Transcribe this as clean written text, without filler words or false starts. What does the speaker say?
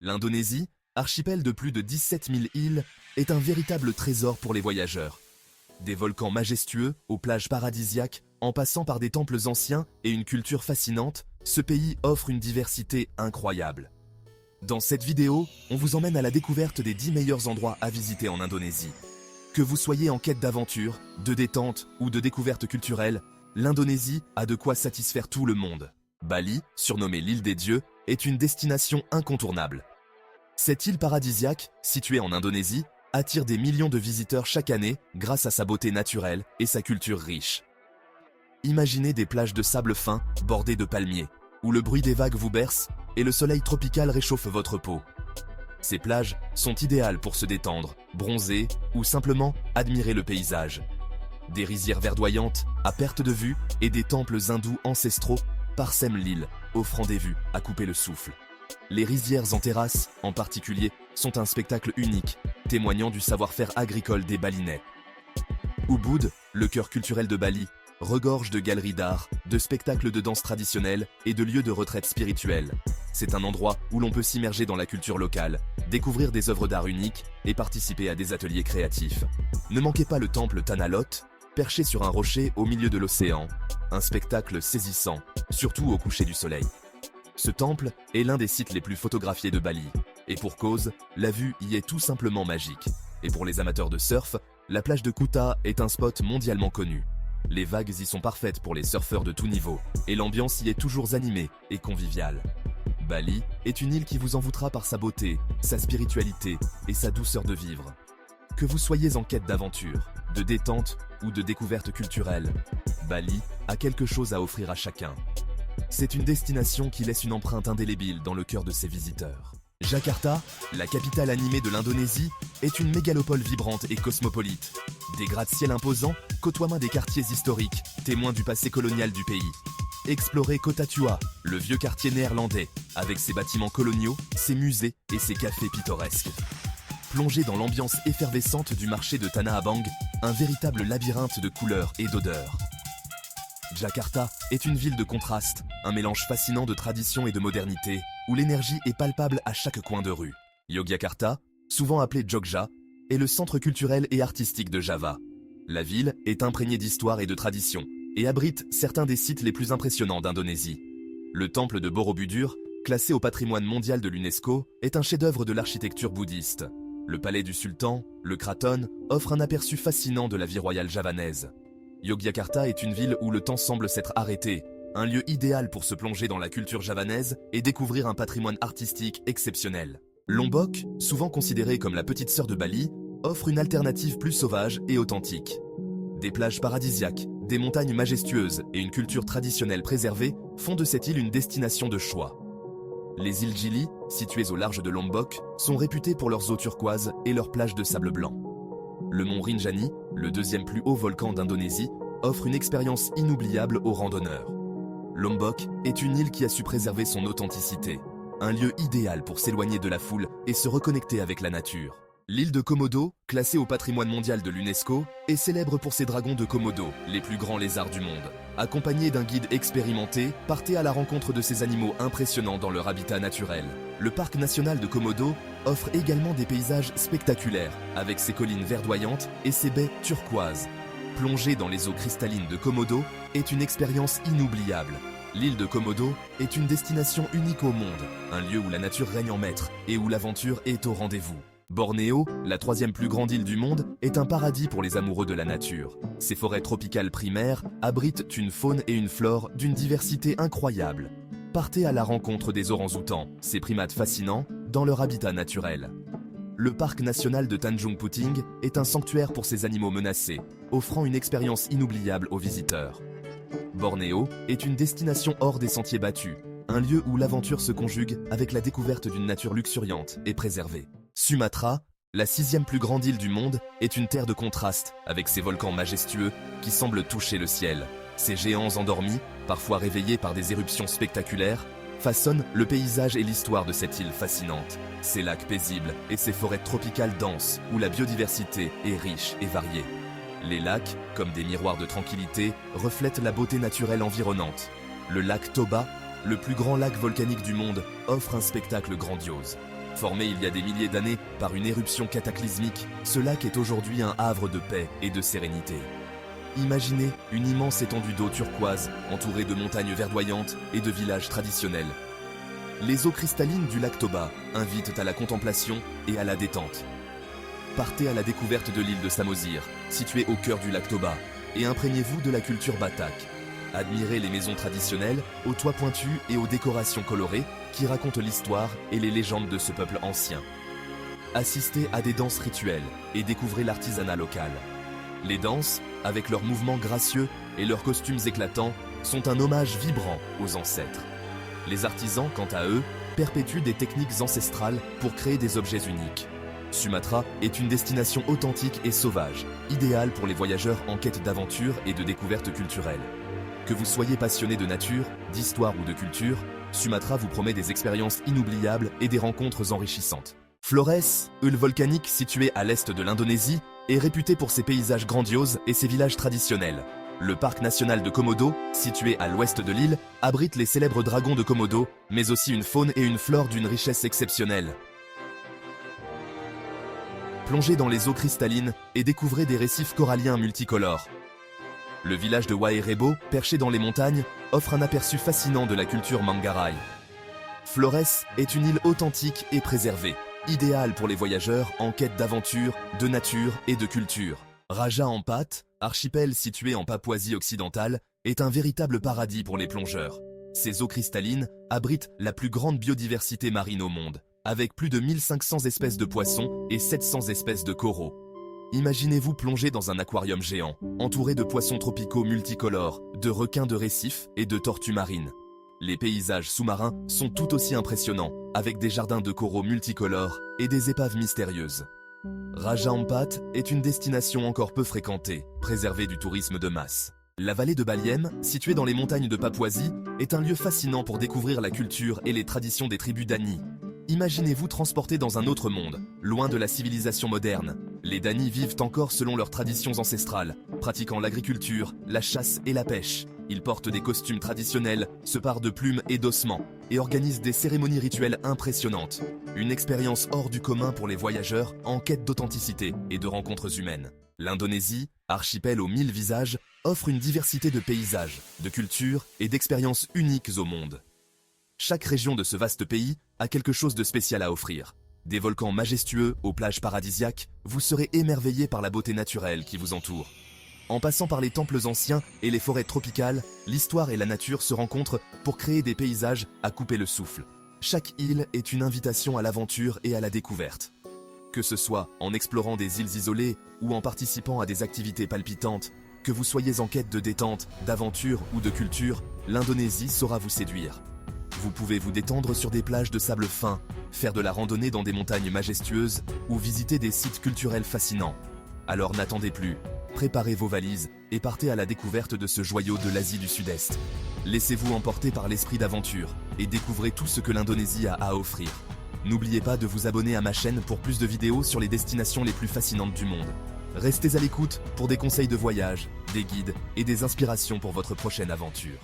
L'Indonésie, archipel de plus de 17 000 îles, est un véritable trésor pour les voyageurs. Des volcans majestueux aux plages paradisiaques, en passant par des temples anciens et une culture fascinante, ce pays offre une diversité incroyable. Dans cette vidéo, on vous emmène à la découverte des 10 meilleurs endroits à visiter en Indonésie. Que vous soyez en quête d'aventure, de détente ou de découverte culturelle, l'Indonésie a de quoi satisfaire tout le monde. Bali, surnommée l'île des dieux, est une destination incontournable. Cette île paradisiaque, située en Indonésie, attire des millions de visiteurs chaque année grâce à sa beauté naturelle et sa culture riche. Imaginez des plages de sable fin bordées de palmiers, où le bruit des vagues vous berce et le soleil tropical réchauffe votre peau. Ces plages sont idéales pour se détendre, bronzer ou simplement admirer le paysage. Des rizières verdoyantes à perte de vue et des temples hindous ancestraux parsèment l'île, offrant des vues à couper le souffle. Les rizières en terrasse, en particulier, sont un spectacle unique, témoignant du savoir-faire agricole des Balinais. Ubud, le cœur culturel de Bali, regorge de galeries d'art, de spectacles de danse traditionnelle et de lieux de retraite spirituelle. C'est un endroit où l'on peut s'immerger dans la culture locale, découvrir des œuvres d'art uniques et participer à des ateliers créatifs. Ne manquez pas le temple Tanah Lot, perché sur un rocher au milieu de l'océan. Un spectacle saisissant, surtout au coucher du soleil. Ce temple est l'un des sites les plus photographiés de Bali. Et pour cause, la vue y est tout simplement magique. Et pour les amateurs de surf, la plage de Kuta est un spot mondialement connu. Les vagues y sont parfaites pour les surfeurs de tout niveau, et l'ambiance y est toujours animée et conviviale. Bali est une île qui vous envoûtera par sa beauté, sa spiritualité et sa douceur de vivre. Que vous soyez en quête d'aventure, de détente ou de découverte culturelle, Bali a quelque chose à offrir à chacun. C'est une destination qui laisse une empreinte indélébile dans le cœur de ses visiteurs. Jakarta, la capitale animée de l'Indonésie, est une mégalopole vibrante et cosmopolite. Des gratte-ciel imposants, côtoiement des quartiers historiques, témoins du passé colonial du pays. Explorez Kota Tua, le vieux quartier néerlandais, avec ses bâtiments coloniaux, ses musées et ses cafés pittoresques. Plongez dans l'ambiance effervescente du marché de Tanah Abang, un véritable labyrinthe de couleurs et d'odeurs. Jakarta est une ville de contraste, un mélange fascinant de tradition et de modernité, où l'énergie est palpable à chaque coin de rue. Yogyakarta, souvent appelée Jogja, est le centre culturel et artistique de Java. La ville est imprégnée d'histoire et de tradition, et abrite certains des sites les plus impressionnants d'Indonésie. Le temple de Borobudur, classé au patrimoine mondial de l'UNESCO, est un chef-d'œuvre de l'architecture bouddhiste. Le palais du sultan, le Kraton, offre un aperçu fascinant de la vie royale javanaise. Yogyakarta est une ville où le temps semble s'être arrêté, un lieu idéal pour se plonger dans la culture javanaise et découvrir un patrimoine artistique exceptionnel. Lombok, souvent considérée comme la petite sœur de Bali, offre une alternative plus sauvage et authentique. Des plages paradisiaques, des montagnes majestueuses et une culture traditionnelle préservée font de cette île une destination de choix. Les îles Gili, situées au large de Lombok, sont réputées pour leurs eaux turquoises et leurs plages de sable blanc. Le mont Rinjani, le deuxième plus haut volcan d'Indonésie, offre une expérience inoubliable aux randonneurs. Lombok est une île qui a su préserver son authenticité, un lieu idéal pour s'éloigner de la foule et se reconnecter avec la nature. L'île de Komodo, classée au patrimoine mondial de l'UNESCO, est célèbre pour ses dragons de Komodo, les plus grands lézards du monde. Accompagné d'un guide expérimenté, partez à la rencontre de ces animaux impressionnants dans leur habitat naturel. Le parc national de Komodo offre également des paysages spectaculaires, avec ses collines verdoyantes et ses baies turquoises. Plonger dans les eaux cristallines de Komodo est une expérience inoubliable. L'île de Komodo est une destination unique au monde, un lieu où la nature règne en maître et où l'aventure est au rendez-vous. Bornéo, la troisième plus grande île du monde, est un paradis pour les amoureux de la nature. Ses forêts tropicales primaires abritent une faune et une flore d'une diversité incroyable. Partez à la rencontre des orang-outans, ces primates fascinants, dans leur habitat naturel. Le parc national de Tanjung Puting est un sanctuaire pour ces animaux menacés, offrant une expérience inoubliable aux visiteurs. Bornéo est une destination hors des sentiers battus, un lieu où l'aventure se conjugue avec la découverte d'une nature luxuriante et préservée. Sumatra, la sixième plus grande île du monde, est une terre de contraste avec ses volcans majestueux qui semblent toucher le ciel. Ces géants endormis, parfois réveillés par des éruptions spectaculaires, façonnent le paysage et l'histoire de cette île fascinante. Ses lacs paisibles et ses forêts tropicales denses où la biodiversité est riche et variée. Les lacs, comme des miroirs de tranquillité, reflètent la beauté naturelle environnante. Le lac Toba, le plus grand lac volcanique du monde, offre un spectacle grandiose. Formé il y a des milliers d'années par une éruption cataclysmique, ce lac est aujourd'hui un havre de paix et de sérénité. Imaginez une immense étendue d'eau turquoise, entourée de montagnes verdoyantes et de villages traditionnels. Les eaux cristallines du lac Toba invitent à la contemplation et à la détente. Partez à la découverte de l'île de Samosir, située au cœur du lac Toba, et imprégnez-vous de la culture batak. Admirez les maisons traditionnelles, aux toits pointus et aux décorations colorées qui racontent l'histoire et les légendes de ce peuple ancien. Assistez à des danses rituelles et découvrez l'artisanat local. Les danses, avec leurs mouvements gracieux et leurs costumes éclatants, sont un hommage vibrant aux ancêtres. Les artisans, quant à eux, perpétuent des techniques ancestrales pour créer des objets uniques. Sumatra est une destination authentique et sauvage, idéale pour les voyageurs en quête d'aventure et de découvertes culturelles. Que vous soyez passionné de nature, d'histoire ou de culture, Sumatra vous promet des expériences inoubliables et des rencontres enrichissantes. Flores, île volcanique située à l'est de l'Indonésie, est réputée pour ses paysages grandioses et ses villages traditionnels. Le parc national de Komodo, situé à l'ouest de l'île, abrite les célèbres dragons de Komodo, mais aussi une faune et une flore d'une richesse exceptionnelle. Plongez dans les eaux cristallines et découvrez des récifs coralliens multicolores. Le village de Wairebo, perché dans les montagnes, offre un aperçu fascinant de la culture Manggarai. Flores est une île authentique et préservée, idéale pour les voyageurs en quête d'aventure, de nature et de culture. Raja Ampat, archipel situé en Papouasie occidentale, est un véritable paradis pour les plongeurs. Ces eaux cristallines abritent la plus grande biodiversité marine au monde, avec plus de 1500 espèces de poissons et 700 espèces de coraux. Imaginez-vous plonger dans un aquarium géant, entouré de poissons tropicaux multicolores, de requins de récifs et de tortues marines. Les paysages sous-marins sont tout aussi impressionnants, avec des jardins de coraux multicolores et des épaves mystérieuses. Raja Ampat est une destination encore peu fréquentée, préservée du tourisme de masse. La vallée de Baliem, située dans les montagnes de Papouasie, est un lieu fascinant pour découvrir la culture et les traditions des tribus Dani. Imaginez-vous transporté dans un autre monde, loin de la civilisation moderne. Les Dani vivent encore selon leurs traditions ancestrales, pratiquant l'agriculture, la chasse et la pêche. Ils portent des costumes traditionnels, se parent de plumes et d'ossements, et organisent des cérémonies rituelles impressionnantes. Une expérience hors du commun pour les voyageurs en quête d'authenticité et de rencontres humaines. L'Indonésie, archipel aux 1000 visages, offre une diversité de paysages, de cultures et d'expériences uniques au monde. Chaque région de ce vaste pays a quelque chose de spécial à offrir. Des volcans majestueux aux plages paradisiaques, vous serez émerveillé par la beauté naturelle qui vous entoure. En passant par les temples anciens et les forêts tropicales, l'histoire et la nature se rencontrent pour créer des paysages à couper le souffle. Chaque île est une invitation à l'aventure et à la découverte. Que ce soit en explorant des îles isolées ou en participant à des activités palpitantes, que vous soyez en quête de détente, d'aventure ou de culture, l'Indonésie saura vous séduire. Vous pouvez vous détendre sur des plages de sable fin, faire de la randonnée dans des montagnes majestueuses ou visiter des sites culturels fascinants. Alors n'attendez plus, préparez vos valises et partez à la découverte de ce joyau de l'Asie du Sud-Est. Laissez-vous emporter par l'esprit d'aventure et découvrez tout ce que l'Indonésie a à offrir. N'oubliez pas de vous abonner à ma chaîne pour plus de vidéos sur les destinations les plus fascinantes du monde. Restez à l'écoute pour des conseils de voyage, des guides et des inspirations pour votre prochaine aventure.